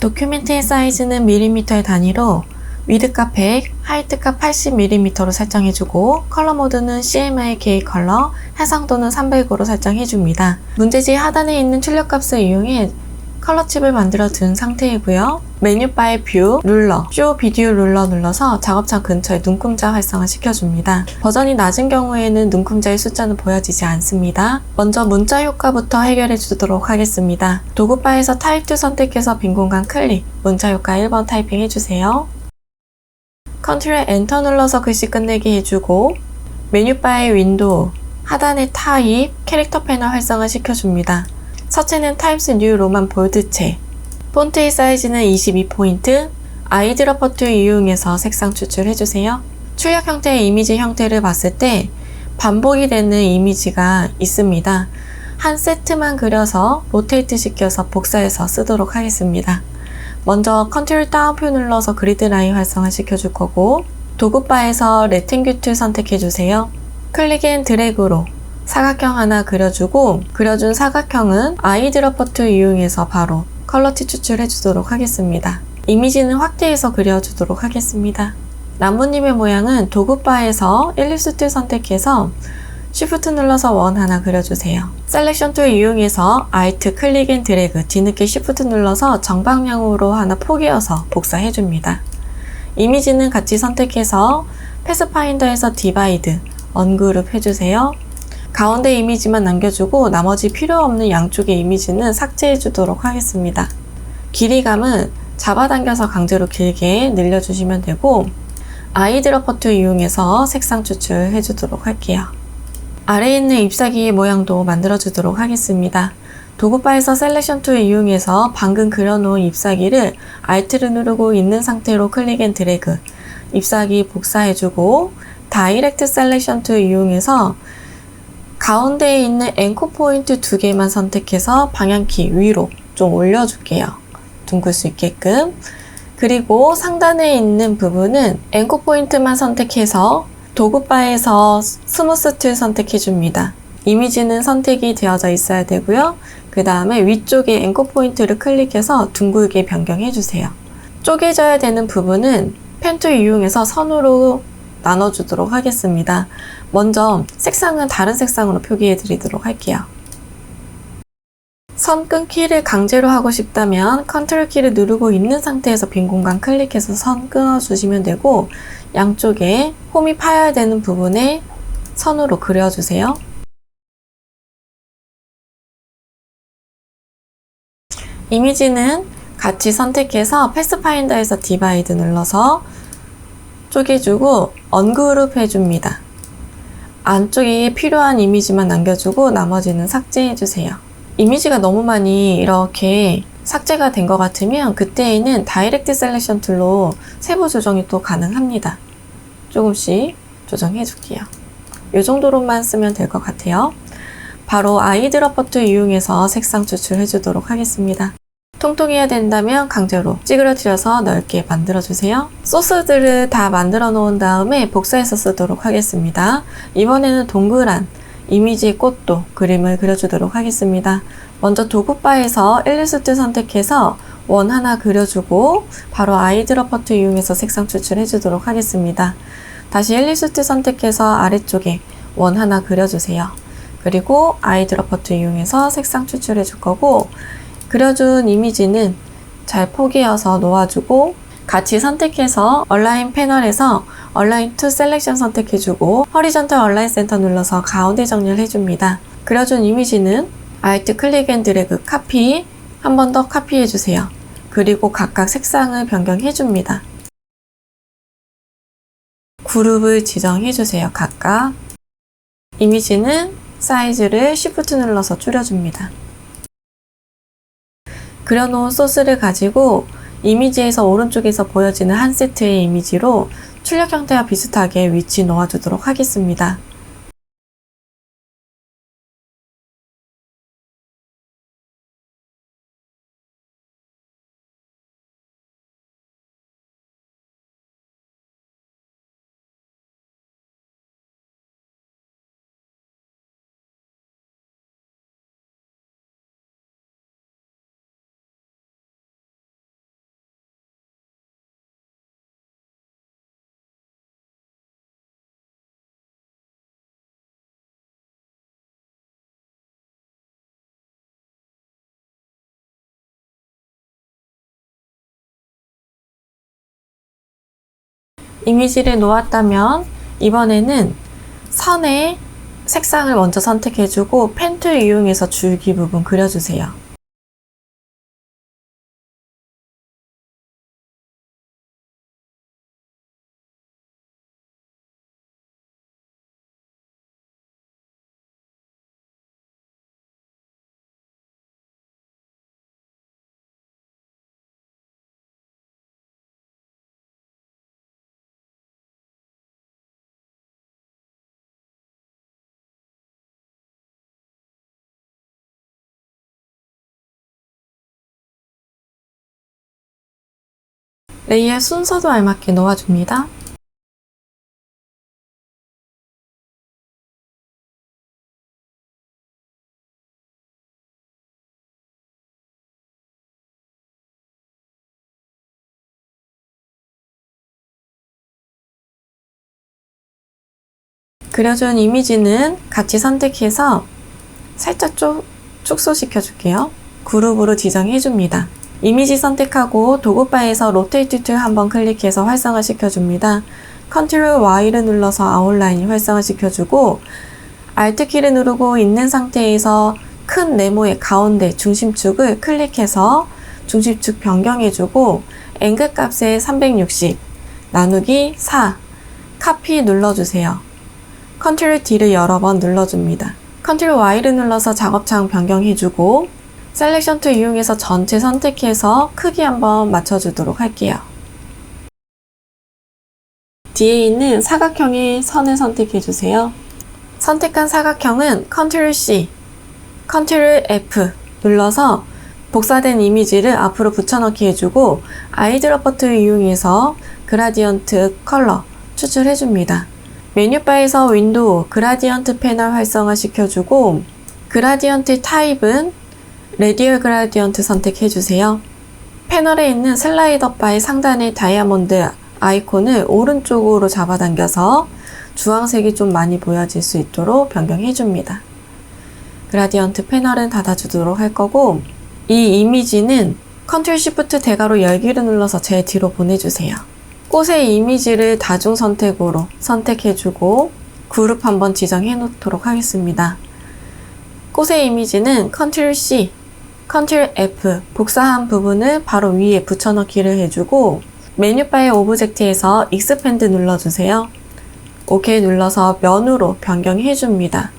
도큐멘트의 사이즈는 밀리미터의 단위로 위드값 100, 하이트값 80mm로 설정해주고 컬러 모드는 CMYK 컬러, 해상도는 300으로 설정해줍니다. 문제지 하단에 있는 출력값을 이용해 컬러 칩을 만들어 둔 상태이고요. 메뉴바의 뷰, 룰러, 쇼 비디오 룰러 눌러서 작업창 근처에 눈금자 활성화 시켜줍니다. 버전이 낮은 경우에는 눈금자의 숫자는 보여지지 않습니다. 먼저 문자 효과부터 해결해 주도록 하겠습니다. 도구바에서 타입2 선택해서 빈 공간 클릭, 문자 효과 1번 타이핑 해주세요. 컨트롤 엔터 눌러서 글씨 끝내기 해주고 메뉴바의 윈도우, 하단의 타입, 캐릭터 패널 활성화 시켜줍니다. 서체는 타임스 뉴 로만 볼드체, 폰트의 사이즈는 22포인트, 아이드러퍼 툴 이용해서 색상 추출해주세요. 출력 형태의 이미지 형태를 봤을 때 반복이 되는 이미지가 있습니다. 한 세트만 그려서 로테이트 시켜서 복사해서 쓰도록 하겠습니다. 먼저 컨트롤 다운표 눌러서 그리드 라인 활성화 시켜줄 거고 도구바에서 레팅규 툴 선택해주세요. 클릭 앤 드래그로 사각형 하나 그려주고 그려준 사각형은 아이드러퍼 툴 이용해서 바로 컬러티 추출해주도록 하겠습니다. 이미지는 확대해서 그려주도록 하겠습니다. 나무님의 모양은 도구바에서 엘립스 툴 선택해서 Shift 눌러서 원 하나 그려주세요. 셀렉션 툴 이용해서 Alt 클릭 앤 드래그 뒤늦게 Shift 눌러서 정방향으로 하나 포개어서 복사해줍니다. 이미지는 같이 선택해서 패스파인더에서 디바이드, 언그룹 해주세요. 가운데 이미지만 남겨주고 나머지 필요 없는 양쪽의 이미지는 삭제해주도록 하겠습니다. 길이감은 잡아당겨서 강제로 길게 늘려주시면 되고 아이드러퍼 툴 이용해서 색상 추출해주도록 할게요. 아래에 있는 잎사귀의 모양도 만들어주도록 하겠습니다. 도구바에서 셀렉션 툴 이용해서 방금 그려놓은 잎사귀를 Alt를 누르고 있는 상태로 클릭 앤 드래그 잎사귀 복사해주고 다이렉트 셀렉션 툴 이용해서 가운데에 있는 앵커 포인트 2개만 선택해서 방향키 위로 좀 올려줄게요. 둥글 수 있게끔. 그리고 상단에 있는 부분은 앵커 포인트만 선택해서 도구바에서 스무스 툴 선택해줍니다. 이미지는 선택이 되어져 있어야 되고요. 그 다음에 위쪽에 앵커 포인트를 클릭해서 둥글게 변경해주세요. 쪼개져야 되는 부분은 펜 툴 이용해서 선으로 나눠주도록 하겠습니다. 먼저 색상은 다른 색상으로 표기해 드리도록 할게요. 선 끊기를 강제로 하고 싶다면 컨트롤 키를 누르고 있는 상태에서 빈 공간 클릭해서 선 끊어주시면 되고 양쪽에 홈이 파여야 되는 부분에 선으로 그려주세요. 이미지는 같이 선택해서 패스파인더에서 디바이드 눌러서 쪼개주고 언그룹 해줍니다. 안쪽에 필요한 이미지만 남겨주고 나머지는 삭제해주세요. 이미지가 너무 많이 이렇게 삭제가 된 것 같으면 그때에는 다이렉트 셀렉션 툴로 세부 조정이 또 가능합니다. 조금씩 조정해줄게요. 이 정도로만 쓰면 될 것 같아요. 바로 아이드러퍼 툴 이용해서 색상 추출해주도록 하겠습니다. 통통해야 된다면 강제로 찌그러뜨려서 넓게 만들어주세요. 소스들을 다 만들어 놓은 다음에 복사해서 쓰도록 하겠습니다. 이번에는 동그란 이미지 꽃도 그림을 그려주도록 하겠습니다. 먼저 도구바에서 일리스트 선택해서 원 하나 그려주고 바로 아이드러퍼 툴 이용해서 색상 추출해주도록 하겠습니다. 다시 일리스트 선택해서 아래쪽에 원 하나 그려주세요. 그리고 아이드러퍼 툴 이용해서 색상 추출해 줄 거고 그려준 이미지는 잘 포개어서 놓아주고 같이 선택해서 얼라인 패널에서 얼라인 투 셀렉션 선택해주고 허리전탈 얼라인 센터 눌러서 가운데 정리를 해줍니다. 그려준 이미지는 Alt 클릭 앤 드래그 카피 한 번 더 카피해주세요. 그리고 각각 색상을 변경해줍니다. 그룹을 지정해주세요. 각각 이미지는 사이즈를 Shift 눌러서 줄여줍니다. 그려놓은 소스를 가지고 이미지에서 오른쪽에서 보여지는 한 세트의 이미지로 출력 형태와 비슷하게 위치 놓아주도록 하겠습니다. 이미지를 놓았다면 이번에는 선의 색상을 먼저 선택해주고 펜 툴 이용해서 줄기 부분 그려주세요. 레이어 순서도 알맞게 놓아줍니다. 그려준 이미지는 같이 선택해서 살짝 축소시켜 줄게요. 그룹으로 지정해 줍니다. 이미지 선택하고 도구바에서 로테이트 툴 한번 클릭해서 활성화시켜 줍니다. 컨트롤 Y를 눌러서 아웃라인 활성화시켜 주고 Alt키를 누르고 있는 상태에서 큰 네모의 가운데 중심축을 클릭해서 중심축 변경해 주고 앵글 값에 360 나누기 4 카피 눌러주세요. 컨트롤 D를 여러 번 눌러줍니다. 컨트롤 Y를 눌러서 작업창 변경해주고 셀렉션 툴 이용해서 전체 선택해서 크기 한번 맞춰주도록 할게요. 뒤에 있는 사각형의 선을 선택해주세요. 선택한 사각형은 컨트롤 C, 컨트롤 F 눌러서 복사된 이미지를 앞으로 붙여넣기 해주고 아이드로퍼 툴 이용해서 그라디언트 컬러 추출해줍니다. 메뉴바에서 윈도우 그라디언트 패널 활성화 시켜주고 그라디언트 타입은 레디얼 그라디언트 선택해주세요. 패널에 있는 슬라이더 바의 상단의 다이아몬드 아이콘을 오른쪽으로 잡아당겨서 주황색이 좀 많이 보여질 수 있도록 변경해줍니다. 그라디언트 패널은 닫아주도록 할 거고 이 이미지는 컨트롤 시프트 대괄호 열기를 눌러서 제 뒤로 보내주세요. 꽃의 이미지를 다중 선택으로 선택해주고 그룹 한번 지정해 놓도록 하겠습니다. 꽃의 이미지는 컨트롤 C, 컨트롤 F 복사한 부분을 바로 위에 붙여넣기를 해주고 메뉴바의 오브젝트에서 익스펜드 눌러주세요. OK 눌러서 면으로 변경해줍니다.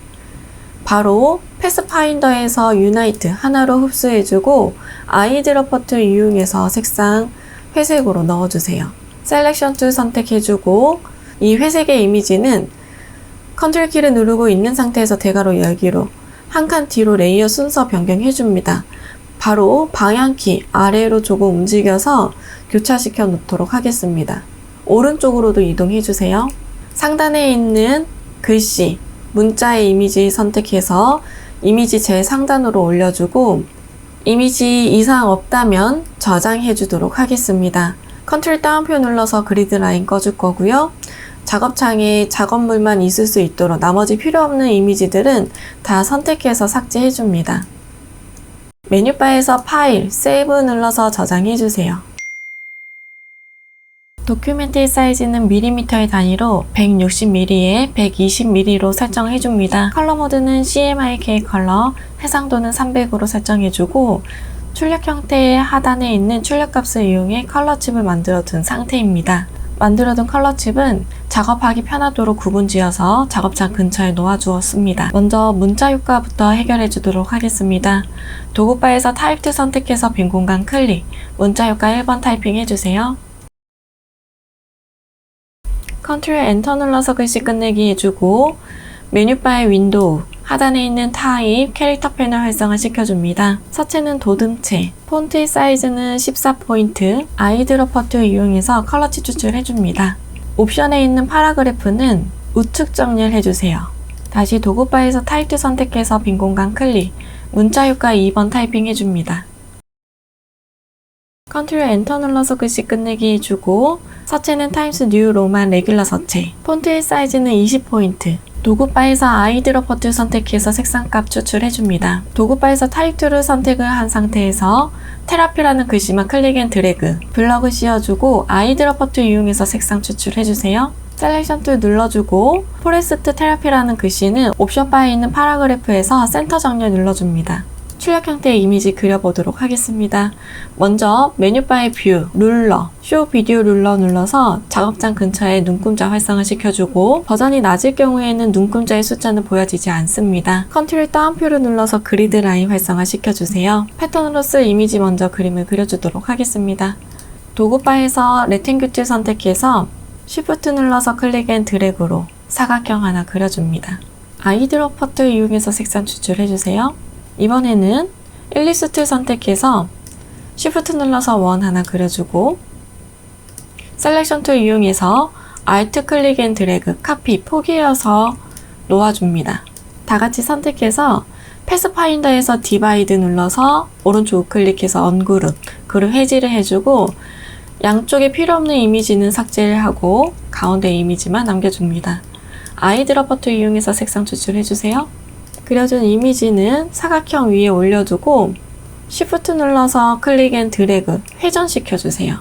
바로 패스파인더에서 유나이트 하나로 흡수해주고 아이드로퍼 툴 이용해서 색상 회색으로 넣어주세요. 셀렉션 툴 선택해주고 이 회색의 이미지는 컨트롤 키를 누르고 있는 상태에서 대괄호 열기로 한 칸 뒤로 레이어 순서 변경해줍니다. 바로 방향키 아래로 조금 움직여서 교차시켜 놓도록 하겠습니다. 오른쪽으로도 이동해주세요. 상단에 있는 글씨, 문자의 이미지 선택해서 이미지 제상단으로 올려주고 이미지 이상 없다면 저장해 주도록 하겠습니다. 컨트롤 다운표 눌러서 그리드 라인 꺼줄 거고요. 작업창에 작업물만 있을 수 있도록 나머지 필요 없는 이미지들은 다 선택해서 삭제해 줍니다. 메뉴바에서 파일, 세이브 눌러서 저장해 주세요. 도큐멘트의 사이즈는 밀리미터의 단위로 160mm에 120mm로 설정해 줍니다. 컬러 모드는 CMYK 컬러, 해상도는 300으로 설정해 주고 출력 형태의 하단에 있는 출력값을 이용해 컬러칩을 만들어 둔 상태입니다. 만들어둔 컬러칩은 작업하기 편하도록 구분지어서 작업창 근처에 놓아주었습니다. 먼저 문자 효과부터 해결해 주도록 하겠습니다. 도구바에서 타입 툴 선택해서 빈 공간 클릭, 문자 효과 1번 타이핑 해주세요. 컨트롤 엔터 눌러서 글씨 끝내기 해주고 메뉴바의 윈도우, 하단에 있는 타입, 캐릭터 패널 활성화 시켜줍니다. 서체는 도듬체, 폰트의 사이즈는 14포인트, 아이드로퍼 툴 이용해서 컬러치 추출해줍니다. 옵션에 있는 파라그래프는 우측 정렬해주세요. 다시 도구바에서 타입 툴 선택해서 빈 공간 클릭, 문자 효과 2번 타이핑 해줍니다. 컨트롤 엔터 눌러서 글씨 끝내기 해주고 서체는 타임스 뉴 로만 레귤러 서체, 폰트의 사이즈는 20포인트, 도구바에서 아이드롭 버튼 선택해서 색상값 추출해줍니다. 도구바에서 타입 툴을 선택을 한 상태에서 테라피라는 글씨만 클릭 앤 드래그, 블럭을 씌워주고 아이드롭 버튼 이용해서 색상 추출해주세요. 셀렉션 툴 눌러주고 포레스트 테라피라는 글씨는 옵션 바에 있는 파라그래프에서 센터 정렬 눌러줍니다. 출력 형태의 이미지 그려보도록 하겠습니다. 먼저 메뉴바의 뷰, 룰러, 쇼 비디오 룰러 눌러서 작업장 근처에 눈금자 활성화 시켜주고 버전이 낮을 경우에는 눈금자의 숫자는 보여지지 않습니다. 컨트롤 다운표를 눌러서 그리드 라인 활성화 시켜주세요. 패턴으로 쓸 이미지 먼저 그림을 그려주도록 하겠습니다. 도구바에서 레탱글 툴 선택해서 Shift 눌러서 클릭 앤 드래그로 사각형 하나 그려줍니다. 아이드롭 버튼 이용해서 색상 추출해주세요. 이번에는 일리스 툴 선택해서 Shift 눌러서 원 하나 그려주고 셀렉션 툴 이용해서 Alt 클릭 앤 드래그, 카피, 포기해서 놓아줍니다. 다같이 선택해서 패스파인더에서 디바이드 눌러서 오른쪽 우클릭해서 언그룹, 그룹 해지를 해주고 양쪽에 필요없는 이미지는 삭제를 하고 가운데 이미지만 남겨줍니다. 아이드롭 버튼 이용해서 색상 추출해주세요. 그려준 이미지는 사각형 위에 올려두고 Shift 눌러서 클릭 앤 드래그 회전시켜주세요.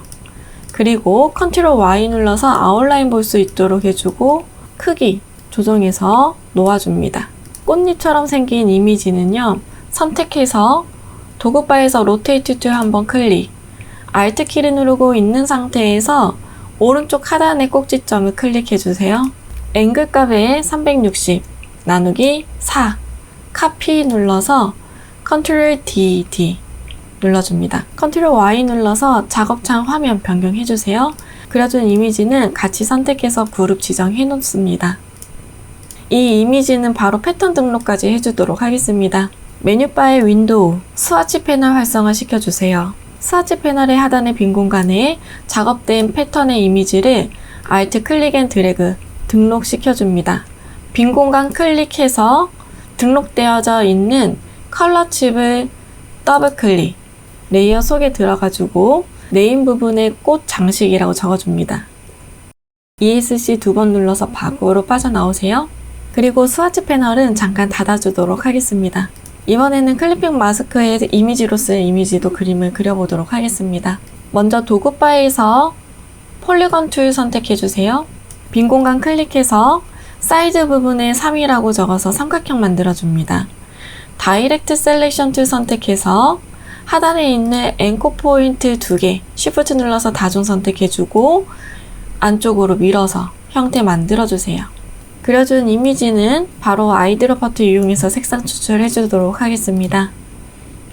그리고 컨트롤 Y 눌러서 아웃라인 볼 수 있도록 해주고 크기 조정해서 놓아줍니다. 꽃잎처럼 생긴 이미지는요, 선택해서 도구바에서 로테이트 툴 한번 클릭, Alt 키를 누르고 있는 상태에서 오른쪽 하단의 꼭지점을 클릭해주세요. 앵글 값에 360 나누기 4 카피 눌러서 컨트롤 D 눌러줍니다. 컨트롤 Y 눌러서 작업창 화면 변경해주세요. 그려준 이미지는 같이 선택해서 그룹 지정해 놓습니다. 이 이미지는 바로 패턴 등록까지 해주도록 하겠습니다. 메뉴바의 윈도우, 스와치 패널 활성화 시켜주세요. 스와치 패널의 하단의 빈 공간에 작업된 패턴의 이미지를 Alt 클릭 앤 드래그 등록시켜줍니다. 빈 공간 클릭해서 등록되어져 있는 컬러 칩을 더블 클릭, 레이어 속에 들어가지고 네임 부분에 꽃 장식이라고 적어줍니다. ESC 2번 눌러서 밖으로 빠져나오세요. 그리고 스와치 패널은 잠깐 닫아주도록 하겠습니다. 이번에는 클리핑 마스크의 이미지로 쓸 이미지도 그림을 그려보도록 하겠습니다. 먼저 도구바에서 폴리건 툴 선택해주세요. 빈 공간 클릭해서 사이즈 부분에 3이라고 적어서 삼각형 만들어줍니다. 다이렉트 셀렉션 툴 선택해서 하단에 있는 앵커 포인트 2개, Shift 눌러서 다중 선택해주고 안쪽으로 밀어서 형태 만들어주세요. 그려준 이미지는 바로 아이드롭 버튼 이용해서 색상 추출해주도록 하겠습니다.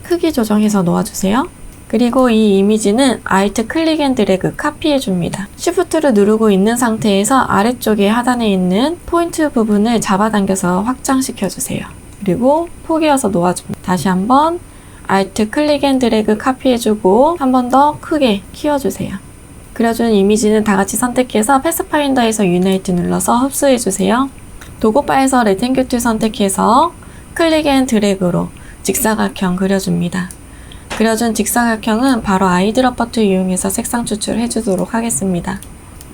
크기 조정해서 놓아주세요. 그리고 이 이미지는 Alt 클릭 앤 드래그 카피해줍니다. Shift를 누르고 있는 상태에서 아래쪽에 하단에 있는 포인트 부분을 잡아당겨서 확장시켜주세요. 그리고 포개어서 놓아줍니다. 다시 한번 Alt 클릭 앤 드래그 카피해주고 한 번 더 크게 키워주세요. 그려준 이미지는 다같이 선택해서 패스파인더에서 유나이트 눌러서 흡수해주세요. 도구바에서 레탱글 툴 선택해서 클릭 앤 드래그로 직사각형 그려줍니다. 그려준 직사각형은 바로 아이드롭 버튼 이용해서 색상 추출해주도록 하겠습니다.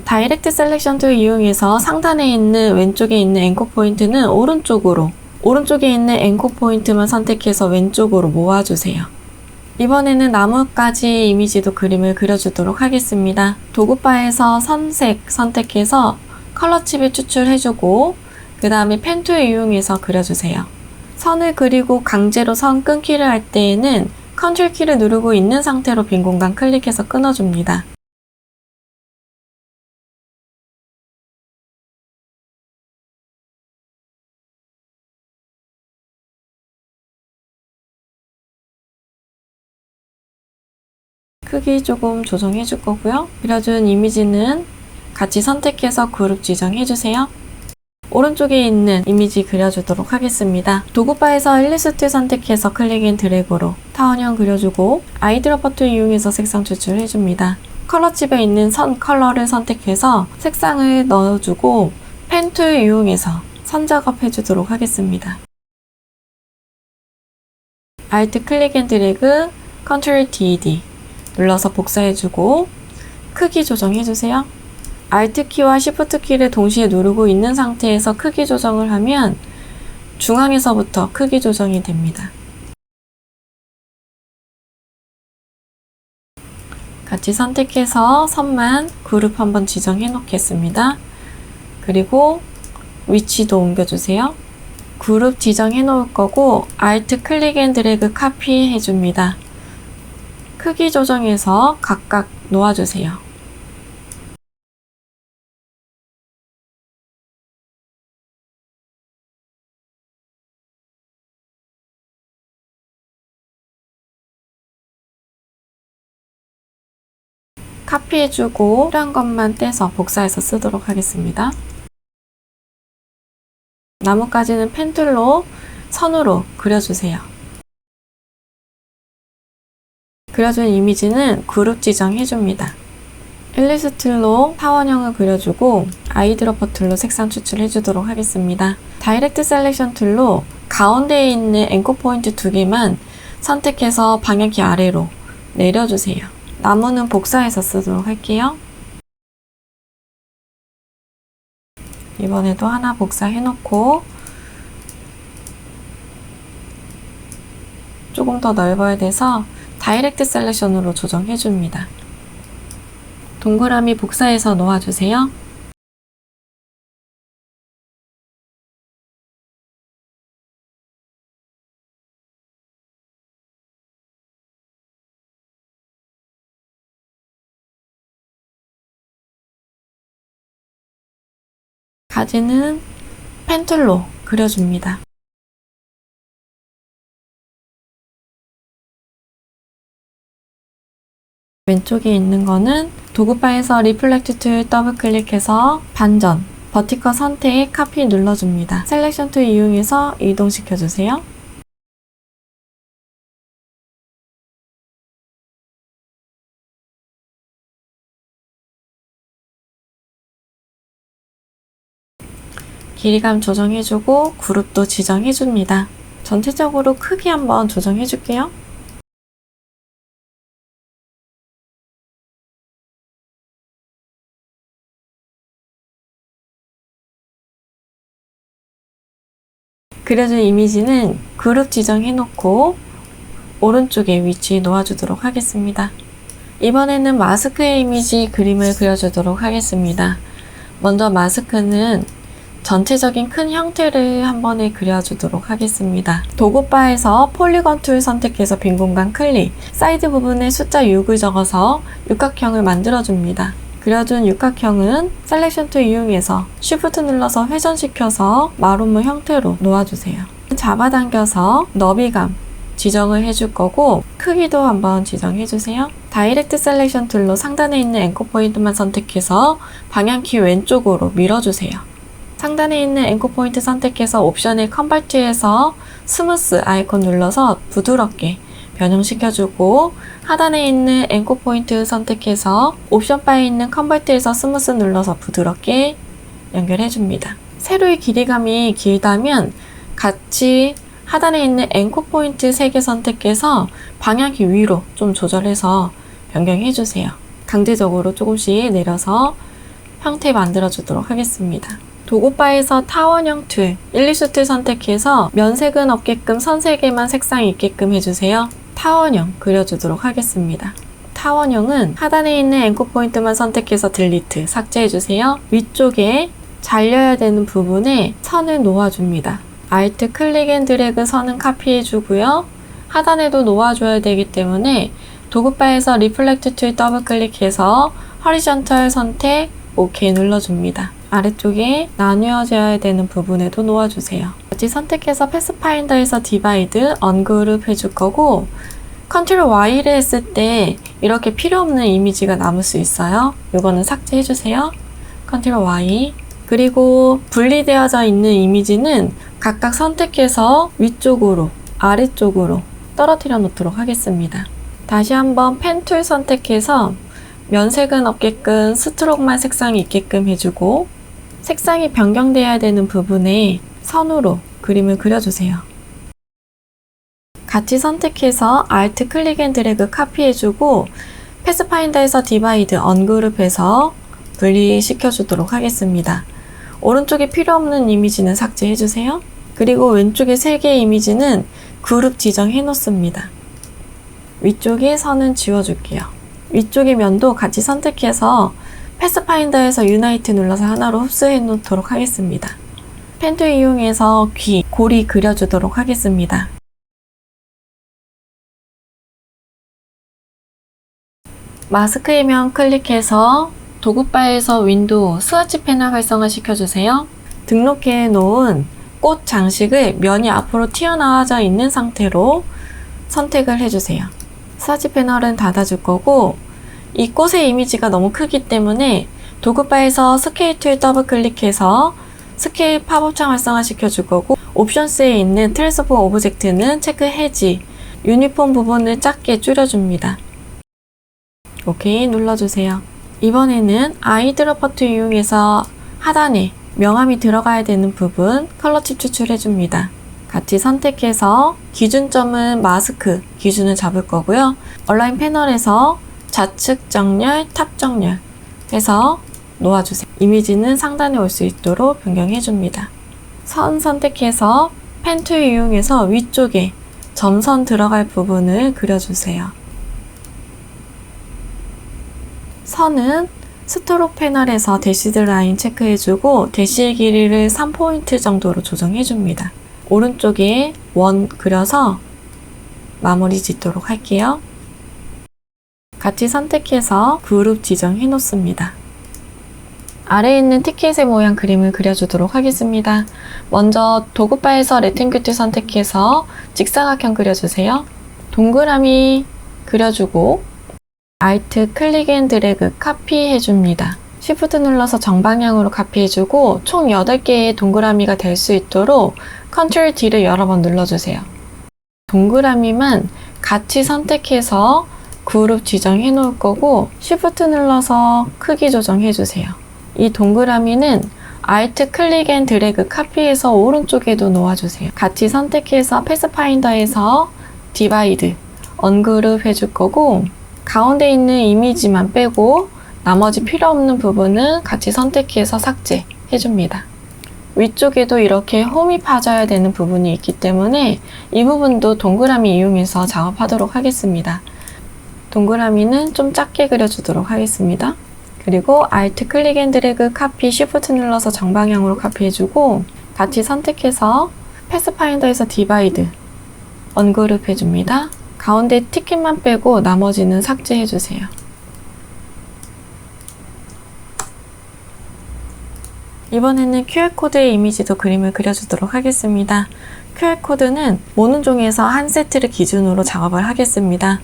다이렉트 셀렉션 툴 이용해서 상단에 있는 왼쪽에 있는 앵커 포인트는 오른쪽에 있는 앵커 포인트만 선택해서 왼쪽으로 모아주세요. 이번에는 나뭇가지 이미지도 그림을 그려주도록 하겠습니다. 도구바에서 선색 선택해서 컬러 칩을 추출해주고 그 다음에 펜 툴 이용해서 그려주세요. 선을 그리고 강제로 선 끊기를 할 때에는 컨트롤 키를 누르고 있는 상태로 빈 공간 클릭해서 끊어줍니다. 크기 조금 조정해 줄 거고요. 그려준 이미지는 같이 선택해서 그룹 지정해 주세요. 오른쪽에 있는 이미지 그려주도록 하겠습니다. 도구바에서 일리스트 선택해서 클릭 앤 드래그로 타원형 그려주고 아이드롭 버튼 이용해서 색상 추출해줍니다. 컬러칩에 있는 선 컬러를 선택해서 색상을 넣어주고 펜 툴 이용해서 선 작업 해주도록 하겠습니다. Alt 클릭 앤 드래그, Ctrl DD 눌러서 복사해주고 크기 조정해주세요. Alt 키와 Shift 키를 동시에 누르고 있는 상태에서 크기 조정을 하면 중앙에서부터 크기 조정이 됩니다. 같이 선택해서 선만 그룹 한번 지정해 놓겠습니다. 그리고 위치도 옮겨주세요. 그룹 지정해 놓을 거고 Alt 클릭 앤 드래그 카피 해줍니다. 크기 조정해서 각각 놓아주세요. 카피해주고 필요한 것만 떼서 복사해서 쓰도록 하겠습니다. 나뭇가지는 펜툴로 선으로 그려주세요. 그려준 이미지는 그룹 지정해줍니다. 일리스 툴로 타원형을 그려주고 아이드로퍼 툴로 색상 추출해주도록 하겠습니다. 다이렉트 셀렉션 툴로 가운데에 있는 앵커 포인트 2개만 선택해서 방향키 아래로 내려주세요. 나무는 복사해서 쓰도록 할게요. 이번에도 하나 복사해놓고 조금 더 넓어야 돼서 다이렉트 셀렉션으로 조정해줍니다. 동그라미 복사해서 놓아주세요. 가지는 펜툴로 그려줍니다. 왼쪽에 있는 거는 도구바에서 리플렉트 툴 더블 클릭해서 반전, 버티컬 선택, 카피 눌러줍니다. 셀렉션 툴 이용해서 이동시켜주세요. 길이감 조정해주고 그룹도 지정해줍니다. 전체적으로 크기 한번 조정해줄게요. 그려준 이미지는 그룹 지정해놓고 오른쪽에 위치 놓아주도록 하겠습니다. 이번에는 마스크의 이미지 그림을 그려주도록 하겠습니다. 먼저 마스크는 전체적인 큰 형태를 한 번에 그려주도록 하겠습니다. 도구바에서 폴리건 툴 선택해서 빈 공간 클릭, 사이드 부분에 숫자 6을 적어서 육각형을 만들어줍니다. 그려준 육각형은 셀렉션 툴 이용해서 Shift 눌러서 회전시켜서 마름모 형태로 놓아주세요. 잡아당겨서 너비감 지정을 해줄 거고 크기도 한번 지정해주세요. 다이렉트 셀렉션 툴로 상단에 있는 앵커 포인트만 선택해서 방향키 왼쪽으로 밀어주세요. 상단에 있는 앵커 포인트 선택해서 옵션의 컨버트에서 스무스 아이콘 눌러서 부드럽게 변형시켜주고 하단에 있는 앵커 포인트 선택해서 옵션 바에 있는 컨버트에서 스무스 눌러서 부드럽게 연결해줍니다. 세로의 길이감이 길다면 같이 하단에 있는 앵커 포인트 3개 선택해서 방향키 위로 좀 조절해서 변경해주세요. 강제적으로 조금씩 내려서 형태 만들어주도록 하겠습니다. 도구바에서 타원형 툴, 일리스 툴 선택해서 면색은 없게끔 선 3개만 색상이 있게끔 해주세요. 타원형 그려주도록 하겠습니다. 타원형은 하단에 있는 앵커 포인트만 선택해서 딜리트, 삭제해주세요. 위쪽에 잘려야 되는 부분에 선을 놓아줍니다. Alt 클릭 앤 드래그 선은 카피해주고요. 하단에도 놓아줘야 되기 때문에 도구바에서 리플렉트 툴 더블 클릭해서 허리전털 선택, OK 눌러줍니다. 아래쪽에 나뉘어져야 되는 부분에도 놓아주세요. 같이 선택해서 패스파인더에서 디바이드, 언그룹 해줄 거고 컨트롤 Y를 했을 때 이렇게 필요 없는 이미지가 남을 수 있어요. 이거는 삭제해주세요. 컨트롤 Y. 그리고 분리되어져 있는 이미지는 각각 선택해서 위쪽으로, 아래쪽으로 떨어뜨려 놓도록 하겠습니다. 다시 한번 펜 툴 선택해서 면색은 없게끔 스트로크만 색상이 있게끔 해주고 색상이 변경되어야 되는 부분에 선으로 그림을 그려주세요. 같이 선택해서 Alt 클릭 앤 드래그 카피해주고 패스파인더에서 디바이드, 언그룹해서 분리시켜 주도록 하겠습니다. 오른쪽에 필요 없는 이미지는 삭제해 주세요. 그리고 왼쪽에 3개의 이미지는 그룹 지정해 놓습니다. 위쪽에 선은 지워줄게요. 위쪽의 면도 같이 선택해서 패스파인더에서 유나이트 눌러서 하나로 흡수해 놓도록 하겠습니다. 펜 툴 이용해서 귀, 고리 그려주도록 하겠습니다. 마스크의 면 클릭해서 도구바에서 윈도우, 스와치 패널 활성화 시켜주세요. 등록해 놓은 꽃 장식을 면이 앞으로 튀어나와져 있는 상태로 선택을 해주세요. 스와치 패널은 닫아줄 거고, 이 꽃의 이미지가 너무 크기 때문에 도구바에서 스케일 툴 더블 클릭해서 스케일 팝업 창 활성화 시켜줄 거고, 옵션스에 있는 트랜스폼 오브젝트는 체크 해지, 유니폼 부분을 작게 줄여줍니다. 오케이 눌러주세요. 이번에는 아이드로퍼 툴 이용해서 하단에 명암이 들어가야 되는 부분 컬러 칩 추출해줍니다. 같이 선택해서 기준점은 마스크 기준을 잡을 거고요. 얼라인 패널에서 좌측 정렬, 탑 정렬 해서 놓아주세요. 이미지는 상단에 올 수 있도록 변경해줍니다. 선 선택해서 펜 툴 이용해서 위쪽에 점선 들어갈 부분을 그려주세요. 선은 스트로크 패널에서 대시드 라인 체크해주고 대시의 길이를 3포인트 정도로 조정해줍니다. 오른쪽에 원 그려서 마무리 짓도록 할게요. 같이 선택해서 그룹 지정해 놓습니다. 아래에 있는 티켓의 모양 그림을 그려주도록 하겠습니다. 먼저 도구바에서 레팅큐트 선택해서 직사각형 그려주세요. 동그라미 그려주고 Alt 클릭 앤 드래그 카피해줍니다. Shift 눌러서 정방향으로 카피해주고 총 8개의 동그라미가 될 수 있도록 Ctrl D를 여러 번 눌러주세요. 동그라미만 같이 선택해서 그룹 지정해 놓을 거고 Shift 눌러서 크기 조정해주세요. 이 동그라미는 Alt 클릭 앤 드래그 카피해서 오른쪽에도 놓아주세요. 같이 선택해서 패스파인더에서 디바이드, 언그룹 해줄 거고 가운데 있는 이미지만 빼고 나머지 필요 없는 부분은 같이 선택해서 삭제 해줍니다. 위쪽에도 이렇게 홈이 파져야 되는 부분이 있기 때문에 이 부분도 동그라미 이용해서 작업하도록 하겠습니다. 동그라미는 좀 작게 그려주도록 하겠습니다. 그리고 Alt 클릭 앤 드래그 카피, Shift 눌러서 정방향으로 카피해주고 같이 선택해서 패스파인더에서 디바이드, 언그룹 해줍니다. 가운데 티켓만 빼고 나머지는 삭제해주세요. 이번에는 QR코드의 이미지도 그림을 그려주도록 하겠습니다. QR코드는 모는 종이에서 한 세트를 기준으로 작업을 하겠습니다.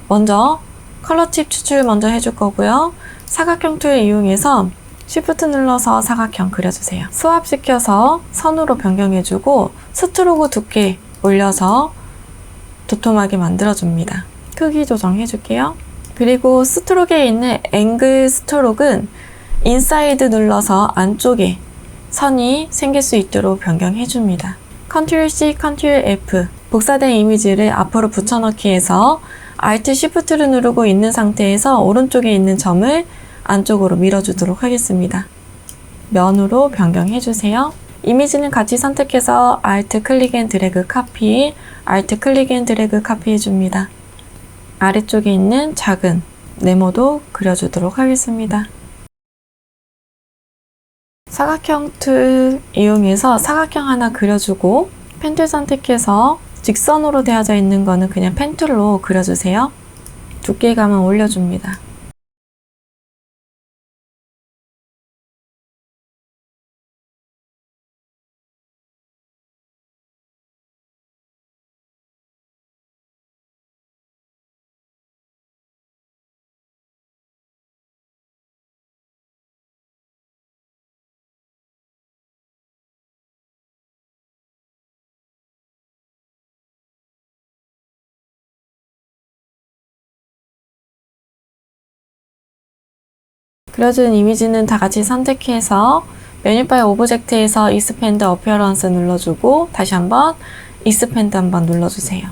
먼저 컬러 칩 추출 먼저 해줄 거고요. 사각형 툴 이용해서 Shift 눌러서 사각형 그려주세요. 스왑시켜서 선으로 변경해주고 스트로크 두께 올려서 도톰하게 만들어줍니다. 크기 조정해줄게요. 그리고 스트로크에 있는 앵글 스트로크는 인사이드 눌러서 안쪽에 선이 생길 수 있도록 변경해줍니다. Ctrl C, Ctrl F 복사된 이미지를 앞으로 붙여넣기 해서 Alt Shift를 누르고 있는 상태에서 오른쪽에 있는 점을 안쪽으로 밀어주도록 하겠습니다. 면으로 변경해주세요. 이미지는 같이 선택해서 Alt 클릭 앤 드래그 카피, Alt 클릭 앤 드래그 카피 해줍니다. 아래쪽에 있는 작은 네모도 그려주도록 하겠습니다. 사각형 툴 이용해서 사각형 하나 그려주고 펜 툴 선택해서 직선으로 되어져 있는 거는 그냥 펜 툴로 그려주세요. 두께감은 올려줍니다. 그려준 이미지는 다 같이 선택해서 메뉴 바의 오브젝트에서 익스펜드 어피어런스 눌러주고 다시 한번 익스펜드 한번 눌러주세요.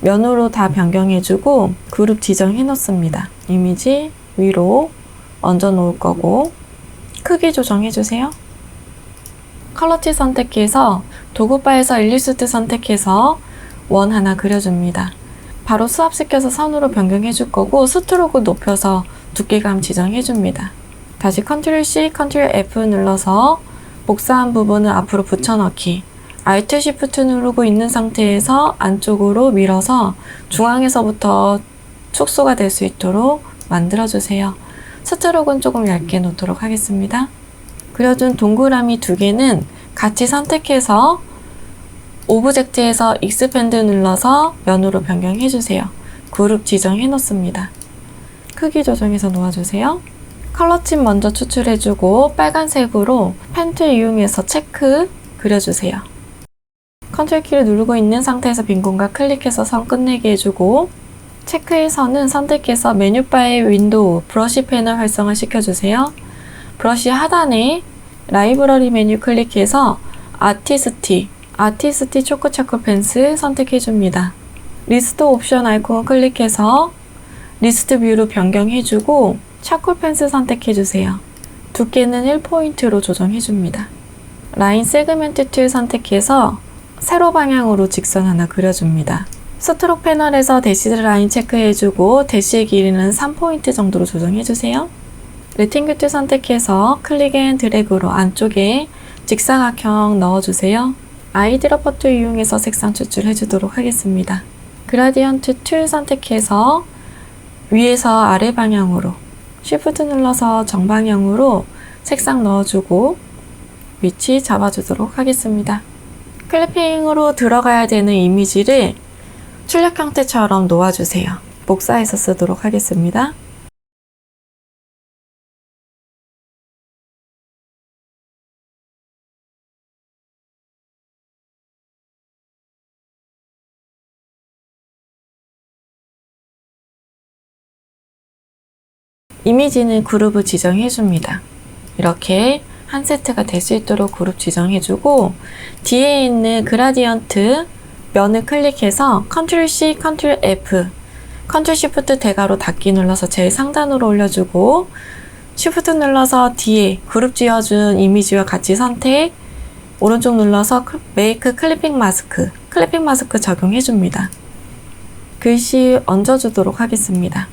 면으로 다 변경해주고 그룹 지정해 놓습니다. 이미지 위로 얹어 놓을 거고 크기 조정해주세요. 컬러티 선택해서 도구바에서 일리스트 선택해서 원 하나 그려줍니다. 바로 수압시켜서 선으로 변경해 줄 거고 스트로크 높여서 두께감 지정해 줍니다. 다시 Ctrl C, Ctrl F 눌러서 복사한 부분을 앞으로 붙여넣기. Alt Shift 누르고 있는 상태에서 안쪽으로 밀어서 중앙에서부터 축소가 될 수 있도록 만들어주세요. 스트로크는 조금 얇게 놓도록 하겠습니다. 그려준 동그라미 두 개는 같이 선택해서 오브젝트에서 익스펜드 눌러서 면으로 변경해주세요. 그룹 지정해 놓습니다. 크기 조정해서 놓아주세요. 컬러칩 먼저 추출해주고 빨간색으로 펜틀 이용해서 체크 그려주세요. 컨트롤 키를 누르고 있는 상태에서 빈 공간 클릭해서 선 끝내게 해주고 체크의 선은 선택해서 메뉴바의 윈도우, 브러쉬 패널 활성화 시켜주세요. 브러쉬 하단에 라이브러리 메뉴 클릭해서 아티스티 초크 펜슬 선택해줍니다. 리스트 옵션 아이콘 클릭해서 리스트 뷰로 변경해주고 차콜 펜슬 선택해주세요. 두께는 1포인트로 조정해줍니다. 라인 세그멘트 툴 선택해서 세로 방향으로 직선 하나 그려줍니다. 스트로크 패널에서 대시드 라인 체크해주고 대시의 길이는 3포인트 정도로 조정해주세요. 레팅글 툴 선택해서 클릭 앤 드래그로 안쪽에 직사각형 넣어주세요. 아이드러퍼 툴 이용해서 색상 추출해주도록 하겠습니다. 그라디언트 툴 선택해서 위에서 아래 방향으로 Shift 눌러서 정방향으로 색상 넣어주고 위치 잡아주도록 하겠습니다. 클리핑으로 들어가야 되는 이미지를 출력 형태처럼 놓아주세요. 복사해서 쓰도록 하겠습니다. 이미지는 그룹을 지정해줍니다. 이렇게 한 세트가 될 수 있도록 그룹 지정해주고 뒤에 있는 그라디언트 면을 클릭해서 Ctrl C, Ctrl F, Ctrl Shift 대괄호 닫기 눌러서 제일 상단으로 올려주고 Shift 눌러서 뒤에 그룹 지어준 이미지와 같이 선택, 오른쪽 눌러서 Make 클리핑 마스크 적용해줍니다. 글씨 얹어주도록 하겠습니다.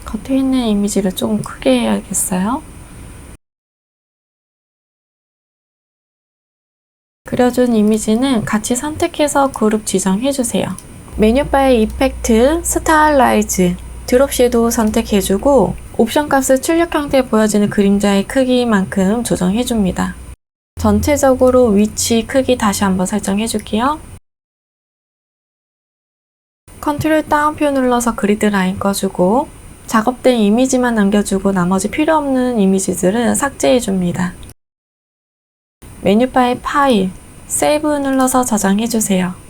겉에 있는 이미지를 조금 크게 해야겠어요. 그려준 이미지는 같이 선택해서 그룹 지정해주세요. 메뉴바의 이펙트, 스타일라이즈, 드롭 섀도우 선택해주고 옵션 값을 출력 형태에 보여지는 그림자의 크기만큼 조정해줍니다. 전체적으로 위치, 크기 다시 한번 설정해줄게요. 컨트롤 다운표 눌러서 그리드 라인 꺼주고 작업된 이미지만 남겨주고 나머지 필요 없는 이미지들은 삭제해줍니다. 메뉴바의 파일, 세이브 눌러서 저장해주세요.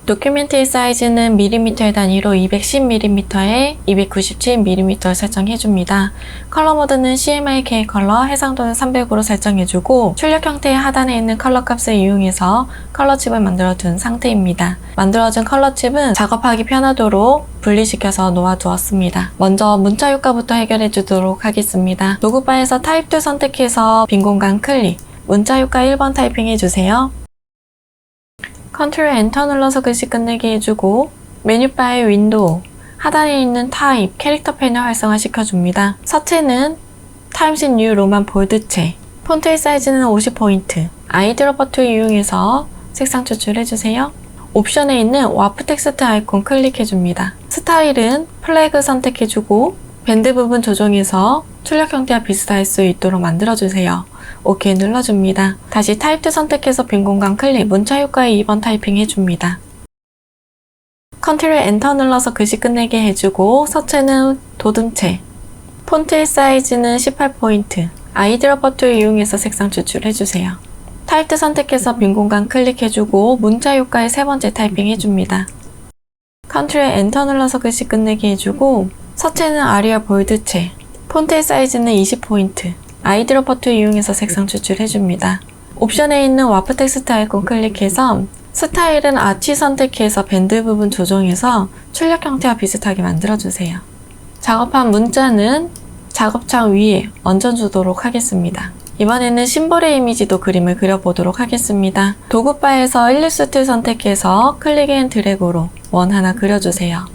도큐멘트의 사이즈는 밀리미터의 단위로 210mm에 297mm 설정해줍니다. 컬러 모드는 CMYK 컬러, 해상도는 300으로 설정해주고 출력 형태의 하단에 있는 컬러 값을 이용해서 컬러칩을 만들어둔 상태입니다. 만들어진 컬러칩은 작업하기 편하도록 분리시켜서 놓아두었습니다. 먼저 문자 효과부터 해결해주도록 하겠습니다. 도구바에서 타입 툴 선택해서 빈 공간 클릭, 문자 효과 1번 타이핑해주세요. Ctrl Enter 눌러서 글씨 끝내게 해주고 메뉴바의 윈도우, 하단에 있는 타입, 캐릭터 패널 활성화 시켜줍니다. 서체는 Times New 로만 볼드체, 폰트의 사이즈는 50포인트, 아이드러퍼 툴 이용해서 색상 추출해주세요. 옵션에 있는 와프 텍스트 아이콘 클릭해줍니다. 스타일은 플래그 선택해주고 밴드 부분 조정해서 출력 형태와 비슷할 수 있도록 만들어주세요. OK 눌러줍니다. 다시 타입 툴 선택해서 빈 공간 클릭, 문자 효과에 2번 타이핑 해줍니다. Ctrl Enter 눌러서 글씨 끝내게 해주고 서체는 도둠체, 폰트의 사이즈는 18포인트, 아이드러퍼 툴 이용해서 색상 추출해주세요. 타입 툴 선택해서 빈 공간 클릭해주고 문자 효과에 세 번째 타이핑 해줍니다. Ctrl Enter 눌러서 글씨 끝내게 해주고 서체는 아리아 볼드체, 폰트의 사이즈는 20포인트, 아이드러퍼 툴 이용해서 색상 추출해줍니다. 옵션에 있는 와프 텍스트 아이콘 클릭해서 스타일은 아치 선택해서 밴드 부분 조정해서 출력 형태와 비슷하게 만들어주세요. 작업한 문자는 작업창 위에 얹어주도록 하겠습니다. 이번에는 심볼의 이미지도 그림을 그려보도록 하겠습니다. 도구바에서 일리스트 선택해서 클릭 앤 드래그로 원 하나 그려주세요.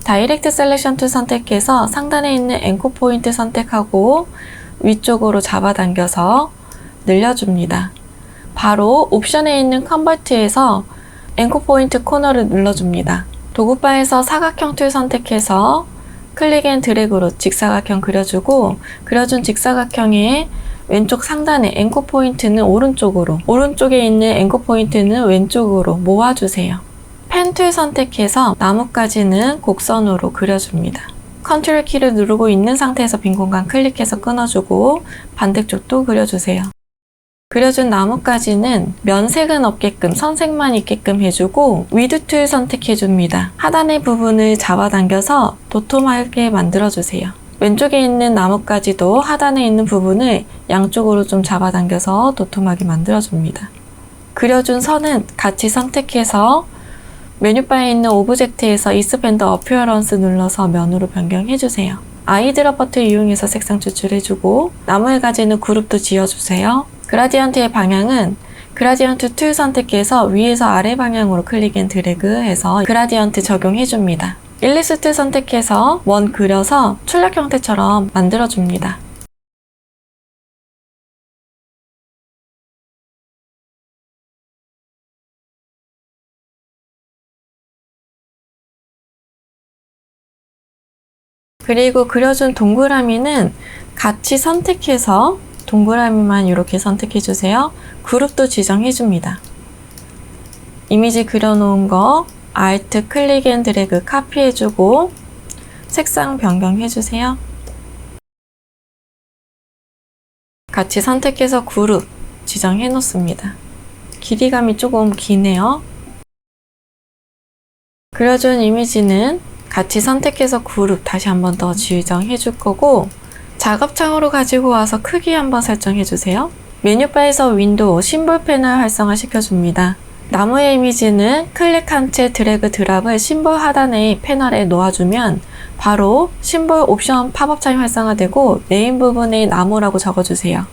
다이렉트 셀렉션 툴 선택해서 상단에 있는 앵커 포인트 선택하고 위쪽으로 잡아당겨서 늘려줍니다. 바로 옵션에 있는 컨버트에서 앵커 포인트 코너를 눌러줍니다. 도구바에서 사각형 툴 선택해서 클릭 앤 드래그로 직사각형 그려주고 그려준 직사각형의 왼쪽 상단에 앵커 포인트는 오른쪽으로, 오른쪽에 있는 앵커 포인트는 왼쪽으로 모아주세요. 펜 툴 선택해서 나뭇가지는 곡선으로 그려줍니다. 컨트롤 키를 누르고 있는 상태에서 빈 공간 클릭해서 끊어주고 반대쪽도 그려주세요. 그려준 나뭇가지는 면색은 없게끔 선색만 있게끔 해주고 위드 툴 선택해줍니다. 하단의 부분을 잡아당겨서 도톰하게 만들어주세요. 왼쪽에 있는 나뭇가지도 하단에 있는 부분을 양쪽으로 좀 잡아당겨서 도톰하게 만들어줍니다. 그려준 선은 같이 선택해서 메뉴바에 있는 오브젝트에서 익스펜드 어피어런스 눌러서 면으로 변경해주세요. 아이드롭 버튼 이용해서 색상 추출해주고 나무에 가지는 그룹도 지어주세요. 그라디언트의 방향은 그라디언트 툴 선택해서 위에서 아래 방향으로 클릭 앤 드래그 해서 그라디언트 적용해줍니다. 일리스트 선택해서 원 그려서 출력 형태처럼 만들어줍니다. 그리고 그려준 동그라미는 같이 선택해서 동그라미만 이렇게 선택해주세요. 그룹도 지정해줍니다. 이미지 그려놓은 거 Alt 클릭 앤 드래그 카피해주고 색상 변경해주세요. 같이 선택해서 그룹 지정해 놓습니다. 길이감이 조금 기네요. 그려준 이미지는 같이 선택해서 그룹 다시 한 번 더 지정해 줄 거고 작업창으로 가지고 와서 크기 한번 설정해 주세요. 메뉴바에서 윈도우 심볼 패널 활성화 시켜줍니다. 나무의 이미지는 클릭한 채 드래그 드랍을 심볼 하단의 패널에 놓아주면 바로 심볼 옵션 팝업 창이 활성화되고 네임 부분에 나무라고 적어주세요.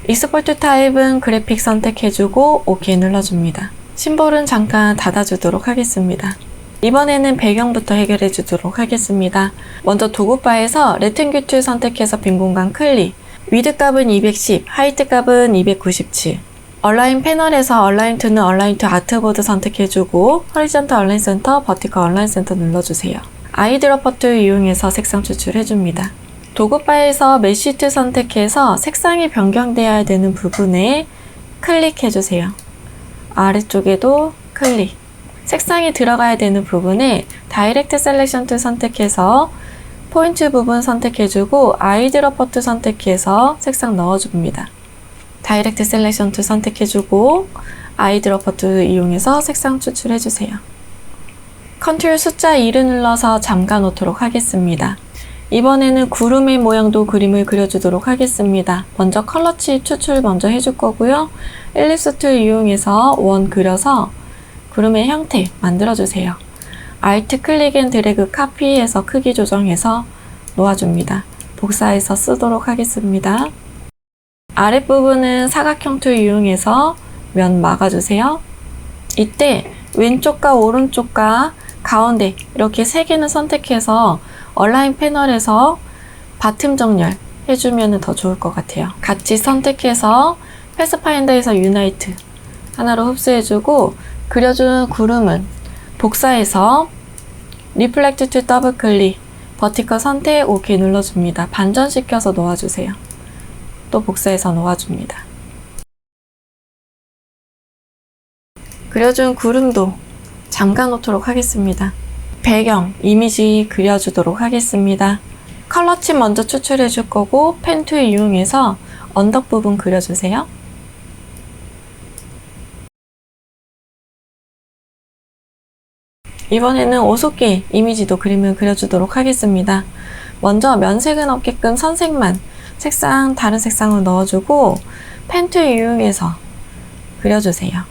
익스포트 타입은 그래픽 선택해주고 OK 눌러줍니다. 심볼은 잠깐 닫아주도록 하겠습니다. 이번에는 배경부터 해결해 주도록 하겠습니다. 먼저 도구바에서 레팅귤 툴 선택해서 빈 공간 클릭, 위드 값은 210, 하이트 값은 297. 얼라인 패널에서 얼라인 투는 얼라인 투 아트보드 선택해주고 허리전탈 얼라인 센터, 버티컬 얼라인 센터 눌러주세요. 아이드롭 버튼 이용해서 색상 추출해줍니다. 도구바에서 메쉬 툴 선택해서 색상이 변경되어야 되는 부분에 클릭해주세요. 아래쪽에도 클릭. 색상이 들어가야 되는 부분에 다이렉트 셀렉션 툴 선택해서 포인트 부분 선택해주고 아이드롭 버튼 선택해서 색상 넣어줍니다. 다이렉트 셀렉션 툴 선택해주고 아이드롭 버튼 이용해서 색상 추출해주세요. 컨트롤 숫자 2를 눌러서 잠가 놓도록 하겠습니다. 이번에는 구름의 모양도 그림을 그려주도록 하겠습니다. 먼저 컬러치 추출 먼저 해줄 거고요. 엘립스 툴 이용해서 원 그려서 구름의 형태 만들어주세요. Alt 클릭 앤 드래그 카피해서 크기 조정해서 놓아줍니다. 복사해서 쓰도록 하겠습니다. 아랫부분은 사각형 툴 이용해서 면 막아주세요. 이때 왼쪽과 오른쪽과 가운데 이렇게 세 개는 선택해서 얼라인 패널에서 바텀 정렬 해주면 더 좋을 것 같아요. 같이 선택해서 패스파인더에서 유나이트 하나로 흡수해주고 그려준 구름은 복사해서 리플렉트 툴 더블 클릭, 버티컬 선택 OK 눌러줍니다. 반전시켜서 놓아주세요. 또 복사해서 놓아줍니다. 그려준 구름도 잠가 놓도록 하겠습니다. 배경, 이미지 그려주도록 하겠습니다. 컬러칩 먼저 추출해 줄 거고 펜 툴 이용해서 언덕 부분 그려주세요. 이번에는 오속개 이미지도 그림을 그려주도록 하겠습니다. 먼저 면색은 없게끔 선색만 색상 다른 색상을 넣어주고 펜 툴 이용해서 그려주세요.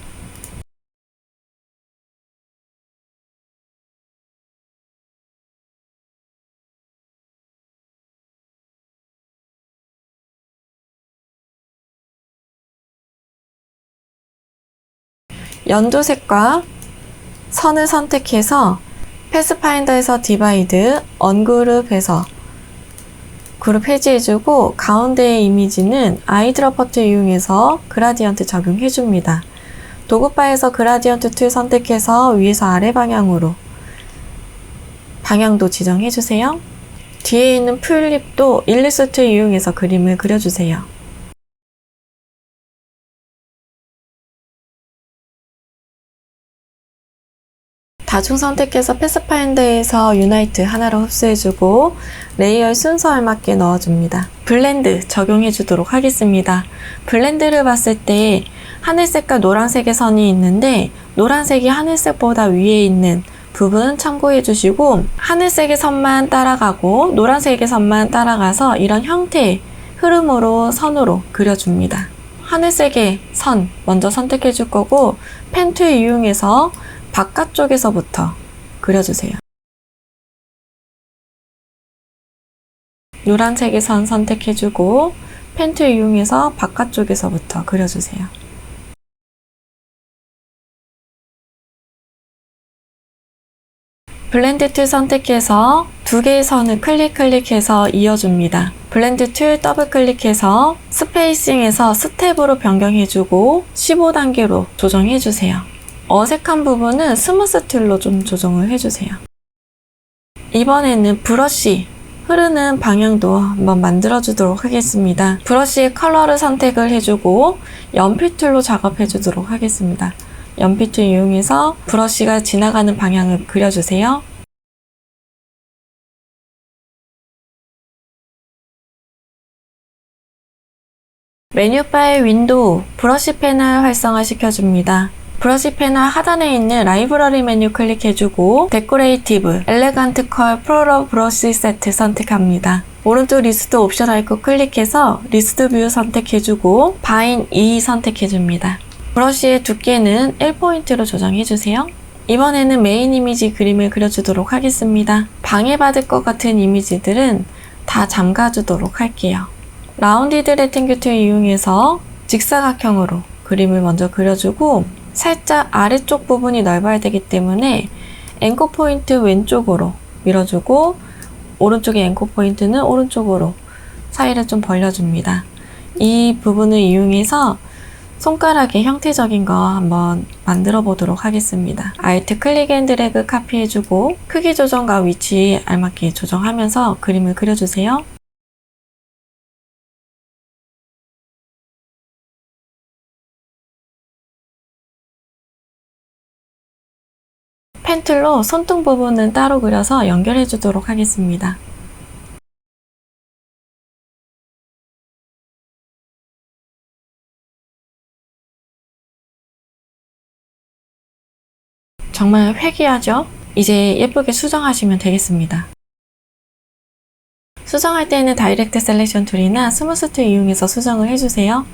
연두색과 선을 선택해서 패스파인더에서 디바이드, 언그룹에서 그룹 해제해주고 가운데의 이미지는 아이드러퍼트 이용해서 그라디언트 적용해줍니다. 도구바에서 그라디언트 툴 선택해서 위에서 아래 방향으로 방향도 지정해주세요. 뒤에 있는 풀립도 일리스트 이용해서 그림을 그려주세요. 다중 선택해서 패스파인더에서 유나이트 하나로 흡수해주고 레이어의 순서에 맞게 넣어줍니다. 블렌드 적용해주도록 하겠습니다. 블렌드를 봤을 때 하늘색과 노란색의 선이 있는데 노란색이 하늘색보다 위에 있는 부분 참고해주시고 하늘색의 선만 따라가고 노란색의 선만 따라가서 이런 형태의 흐름으로 선으로 그려줍니다. 하늘색의 선 먼저 선택해줄 거고 펜 툴 이용해서 바깥쪽에서부터 그려주세요. 노란색의 선 선택해주고 펜 툴 이용해서 바깥쪽에서부터 그려주세요. 블렌드 툴 선택해서 두 개의 선을 클릭해서 이어줍니다. 블렌드 툴 더블 클릭해서 스페이싱에서 스텝으로 변경해주고 15단계로 조정해주세요. 어색한 부분은 스무스 툴로 좀 조정을 해주세요. 이번에는 브러쉬 흐르는 방향도 한번 만들어주도록 하겠습니다. 브러쉬의 컬러를 선택을 해주고 연필 툴로 작업해주도록 하겠습니다. 연필 툴 이용해서 브러쉬가 지나가는 방향을 그려주세요. 메뉴 파일 윈도우 브러쉬 패널 활성화 시켜줍니다. 브러쉬 패널 하단에 있는 라이브러리 메뉴 클릭해주고 데코레이티브, 엘레간트 컬, 프로러 브러쉬 세트 선택합니다. 오른쪽 리스트 옵션 아이콘 클릭해서 리스트 뷰 선택해주고 바인 2 선택해줍니다. 브러쉬의 두께는 1포인트로 조정해주세요. 이번에는 메인 이미지 그림을 그려주도록 하겠습니다. 방해받을 것 같은 이미지들은 다 잠가주도록 할게요. 라운디드 레탱글 툴 이용해서 직사각형으로 그림을 먼저 그려주고 살짝 아래쪽 부분이 넓어야 되기 때문에 앵커 포인트 왼쪽으로 밀어주고 오른쪽의 앵커 포인트는 오른쪽으로 사이를 좀 벌려줍니다. 이 부분을 이용해서 손가락의 형태적인 거 한번 만들어 보도록 하겠습니다. Alt 클릭 앤 드래그 카피해주고 크기 조정과 위치 알맞게 조정하면서 그림을 그려주세요. 펜툴로 손등 부분은 따로 그려서 연결해 주도록 하겠습니다. 정말 회귀하죠? 이제 예쁘게 수정하시면 되겠습니다. 수정할 때는 다이렉트 셀렉션 툴이나 스무스 툴 이용해서 수정을 해주세요.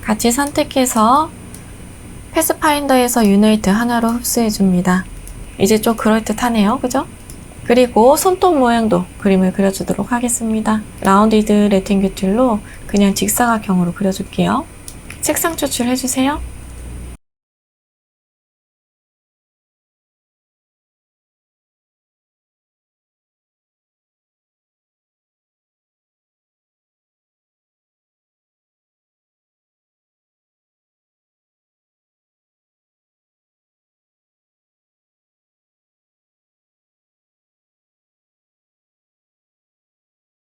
같이 선택해서 패스파인더에서 유나이트 하나로 흡수해줍니다. 이제 좀 그럴듯하네요. 그죠? 그리고 손톱 모양도 그림을 그려주도록 하겠습니다. 라운디드 레탱글 툴로 그냥 직사각형으로 그려줄게요. 색상 추출해주세요.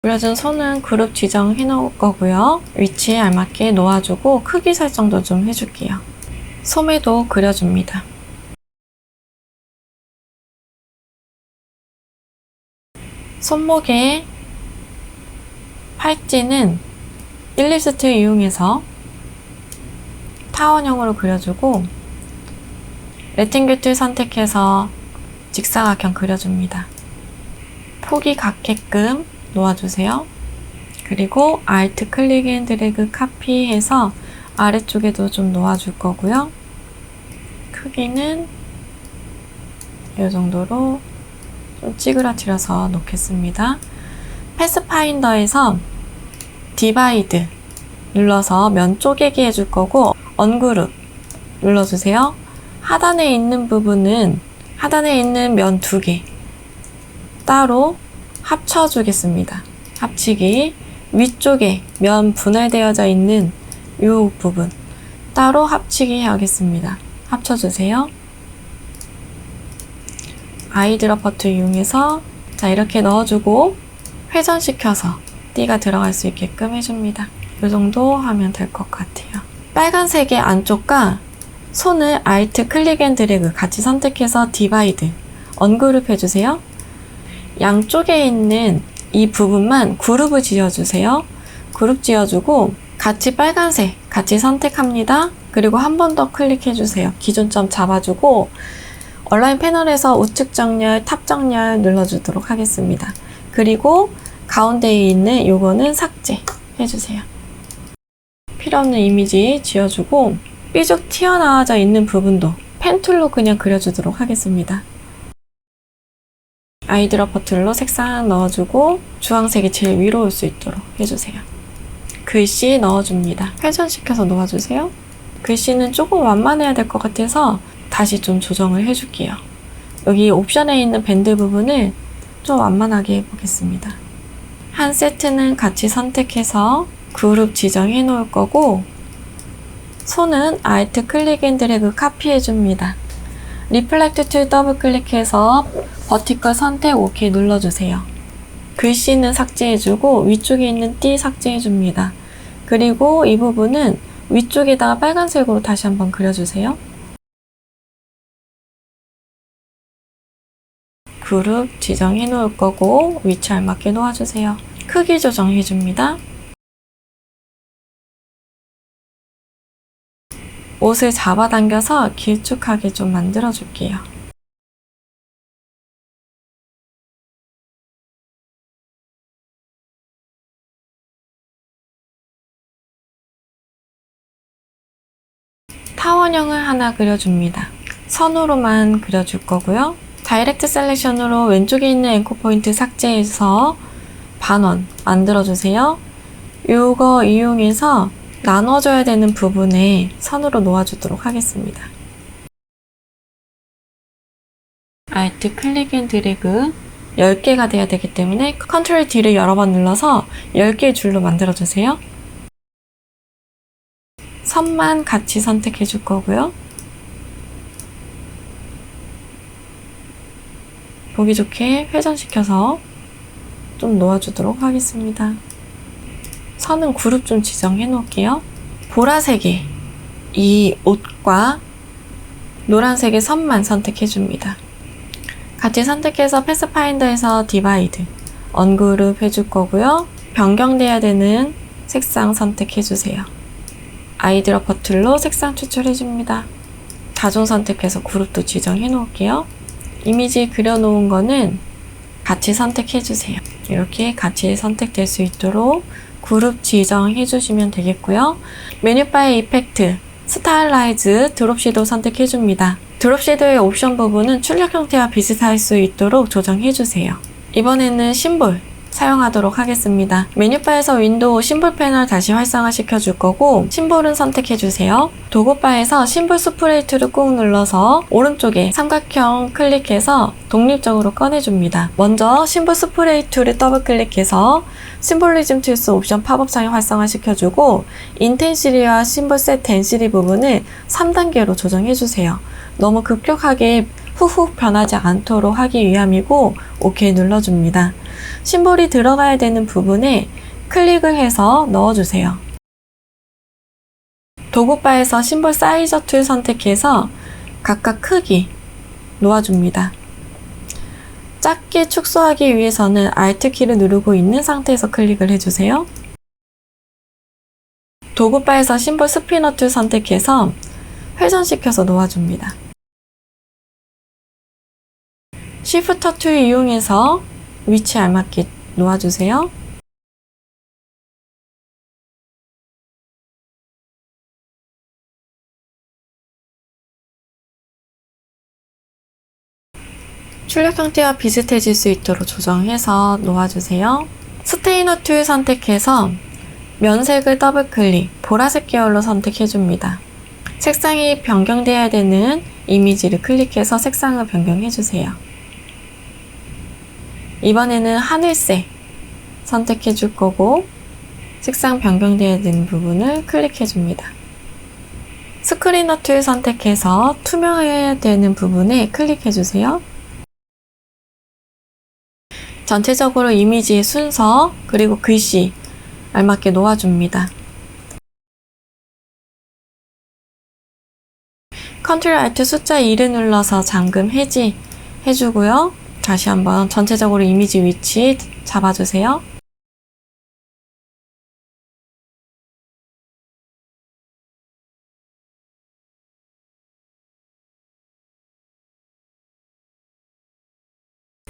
그려준 손은 그룹 지정해 놓을 거고요. 위치에 알맞게 놓아주고 크기 설정도 좀 해줄게요. 소매도 그려줍니다. 손목에 팔찌는 일리스트 이용해서 타원형으로 그려주고 레탱글 툴 선택해서 직사각형 그려줍니다. 폭이 같게끔 놓아주세요. 그리고 Alt 클릭 앤 드래그 카피해서 아래쪽에도 좀 놓아줄 거고요. 크기는 이 정도로 좀 찌그러뜨려서 놓겠습니다. 패스파인더에서 디바이드 눌러서 면 쪼개기 해줄 거고, 언그룹 눌러주세요. 하단에 있는 부분은 하단에 있는 면 2개 따로 합쳐주겠습니다. 합치기. 위쪽에 면 분할되어져 있는 이 부분 따로 합치기 하겠습니다. 합쳐주세요. 아이드러퍼트 이용해서 이렇게 넣어주고 회전시켜서 띠가 들어갈 수 있게끔 해줍니다. 이 정도 하면 될 것 같아요. 빨간색의 안쪽과 손을 Alt 클릭 앤 드래그 같이 선택해서 디바이드, 언그룹 해주세요. 양쪽에 있는 이 부분만 그룹을 지어주세요. 그룹 지어주고 같이 빨간색 같이 선택합니다. 그리고 한 번 더 클릭해주세요. 기준점 잡아주고 얼라인 패널에서 우측 정렬, 탑 정렬 눌러주도록 하겠습니다. 그리고 가운데에 있는 요거는 삭제 해주세요. 필요 없는 이미지 지워주고 삐죽 튀어나와져 있는 부분도 펜툴로 그냥 그려주도록 하겠습니다. 아이드러퍼 툴로 색상 넣어주고 주황색이 제일 위로 올 수 있도록 해주세요. 글씨 넣어줍니다. 회전시켜서 놓아주세요. 글씨는 조금 완만해야 될 것 같아서 다시 좀 조정을 해줄게요. 여기 옵션에 있는 밴드 부분을 좀 완만하게 해보겠습니다. 한 세트는 같이 선택해서 그룹 지정해 놓을 거고, 손은 Alt 클릭 앤 드래그 카피해 줍니다. 리플렉트 툴 더블 클릭해서 버티컬 선택 OK 눌러주세요. 글씨는 삭제해주고 위쪽에 있는 띠 삭제해줍니다. 그리고 이 부분은 위쪽에다가 빨간색으로 다시 한번 그려주세요. 그룹 지정해 놓을 거고 위치 알맞게 놓아주세요. 크기 조정해줍니다. 옷을 잡아당겨서 길쭉하게 좀 만들어줄게요. 타원형을 하나 그려줍니다. 선으로만 그려줄 거고요. 다이렉트 셀렉션으로 왼쪽에 있는 앵커 포인트 삭제해서 반원 만들어주세요. 이거 이용해서 나눠줘야 되는 부분에 선으로 놓아주도록 하겠습니다. Alt 클릭 앤 드래그 10개가 돼야 되기 때문에 Ctrl D를 여러 번 눌러서 10개의 줄로 만들어주세요. 선만 같이 선택해 줄 거고요. 보기 좋게 회전시켜서 좀 놓아주도록 하겠습니다. 선은 그룹 좀 지정해 놓을게요. 보라색의 이 옷과 노란색의 선만 선택해 줍니다. 같이 선택해서 패스파인더에서 디바이드, 언그룹 해줄 거고요. 변경돼야 되는 색상 선택해 주세요. 아이드러퍼 툴로 색상 추출해 줍니다. 다중 선택해서 그룹도 지정해 놓을게요. 이미지 그려놓은 거는 같이 선택해 주세요. 이렇게 같이 선택될 수 있도록 그룹 지정해 주시면 되겠고요. 메뉴바의 이펙트, 스타일라이즈, 드롭 섀도우 선택해 줍니다. 드롭 섀도우의 옵션 부분은 출력 형태와 비슷할 수 있도록 조정해 주세요. 이번에는 심볼 사용하도록 하겠습니다. 메뉴바에서 윈도우 심볼 패널 다시 활성화시켜 줄 거고, 심볼은 선택해 주세요. 도구바에서 심볼 스프레이 툴을 꾹 눌러서 오른쪽에 삼각형 클릭해서 독립적으로 꺼내줍니다. 먼저 심볼 스프레이 툴을 더블 클릭해서 심볼리즘 툴스 옵션 팝업 창을 활성화시켜 주고, 인텐시리와 심볼 셋 덴시리 부분을 3단계로 조정해 주세요. 너무 급격하게 훅훅 변하지 않도록 하기 위함이고 OK 눌러줍니다. 심볼이 들어가야 되는 부분에 클릭을 해서 넣어주세요. 도구바에서 심볼 사이저 툴 선택해서 각각 크기 놓아줍니다. 작게 축소하기 위해서는 Alt 키를 누르고 있는 상태에서 클릭을 해주세요. 도구바에서 심볼 스피너 툴 선택해서 회전시켜서 놓아줍니다. Shift 툴 이용해서 위치 알맞게 놓아주세요. 출력 형태와 비슷해질 수 있도록 조정해서 놓아주세요. 스테이너 툴 선택해서 면색을 더블클릭, 보라색 계열로 선택해줍니다. 색상이 변경되어야 되는 이미지를 클릭해서 색상을 변경해주세요. 이번에는 하늘색 선택해줄 거고 색상 변경되어야 되는 부분을 클릭해줍니다. 스크리너 툴 선택해서 투명해야 되는 부분에 클릭해주세요. 전체적으로 이미지의 순서 그리고 글씨 알맞게 놓아줍니다. Ctrl Alt 숫자 2를 눌러서 잠금 해지 해주고요. 다시 한번 전체적으로 이미지 위치 잡아주세요.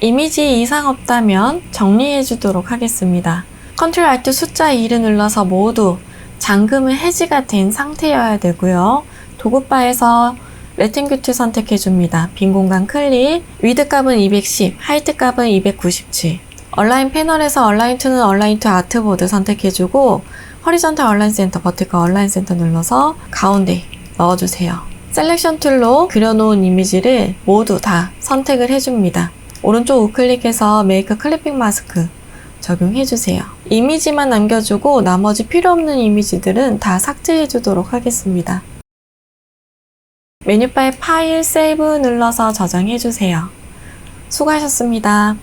이미지 이상 없다면 정리해 주도록 하겠습니다. Ctrl Alt 숫자 2를 눌러서 모두 잠금은 해지가 된 상태여야 되고요. 도구바에서 레팅글 툴 선택해 줍니다. 빈 공간 클릭, 위드 값은 210, 하이트 값은 297. 얼라인 패널에서 얼라인 투는 얼라인 투 아트보드 선택해 주고 허리전탈 얼라인 센터, 버티컬 얼라인 센터 눌러서 가운데 넣어주세요. 셀렉션 툴로 그려놓은 이미지를 모두 다 선택을 해줍니다. 오른쪽 우클릭해서 메이크 클리핑 마스크 적용해주세요. 이미지만 남겨주고 나머지 필요 없는 이미지들은 다 삭제해주도록 하겠습니다. 메뉴바에 파일, 세이브 눌러서 저장해주세요. 수고하셨습니다.